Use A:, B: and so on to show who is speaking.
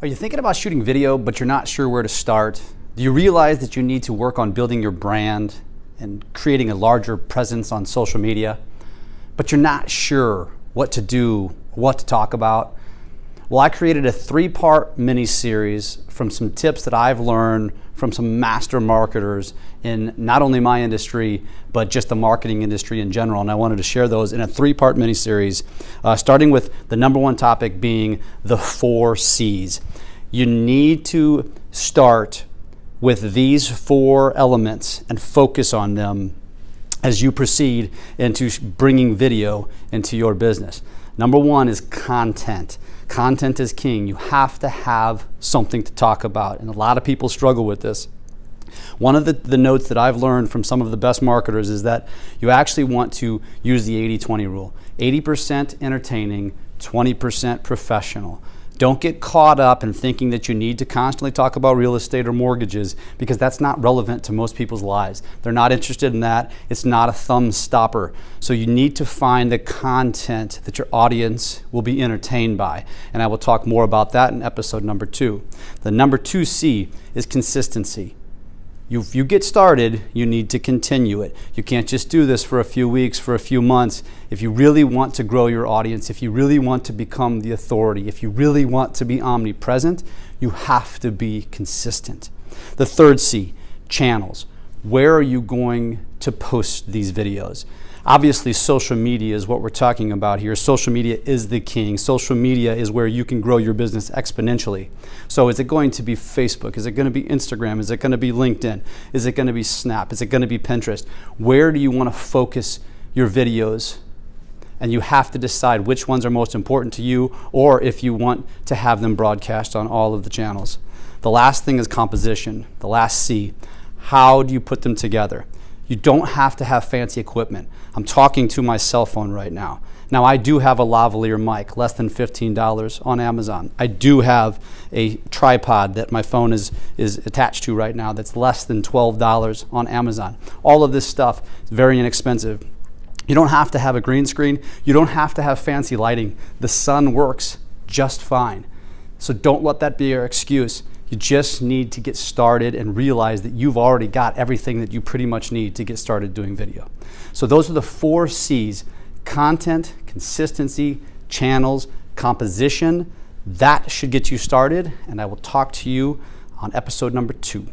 A: Are you thinking about shooting video, but you're not sure where to start? Do you realize that you need to work on building your brand and creating a larger presence on social media, but you're not sure what to do, what to talk about? Well, I created a 3-part mini-series from some tips that I've learned from some master marketers in not only my industry, but just the marketing industry in general. And I wanted to share those in a 3-part mini-series, starting with the number one topic being the 4 C's. You need to start with these 4 elements and focus on them as you proceed into bringing video into your business. Number 1 is content. Content is king. You have to have something to talk about, and a lot of people struggle with this. One of the notes that I've learned from some of the best marketers is that you actually want to use the 80-20 rule. 80% entertaining, 20% professional. Don't get caught up in thinking that you need to constantly talk about real estate or mortgages, because that's not relevant to most people's lives. They're not interested in that. It's not a thumb stopper. So you need to find the content that your audience will be entertained by. And I will talk more about that in episode number 2. The number 2 C is consistency. If you get started, you need to continue it. You can't just do this for a few weeks, for a few months. If you really want to grow your audience, if you really want to become the authority, if you really want to be omnipresent, you have to be consistent. The 3rd C, channels. Where are you going to post these videos? Obviously, social media is what we're talking about here. Social media is the king. Social media is where you can grow your business exponentially. So is it going to be Facebook? Is it going to be Instagram? Is it going to be LinkedIn? Is it going to be Snap? Is it going to be Pinterest? Where do you want to focus your videos? And you have to decide which ones are most important to you, or if you want to have them broadcast on all of the channels. The last thing is composition. The last C. How do you put them together? You don't have to have fancy equipment. I'm talking to my cell phone right now. Now, I do have a lavalier mic, less than $15 on Amazon. I do have a tripod that my phone is attached to right now that's less than $12 on Amazon. All of this stuff is very inexpensive. You don't have to have a green screen. You don't have to have fancy lighting. The sun works just fine. So don't let that be your excuse. You just need to get started and realize that you've already got everything that you pretty much need to get started doing video. So those are the 4 C's: content, consistency, channels, composition. That should get you started, and I will talk to you on episode number 2.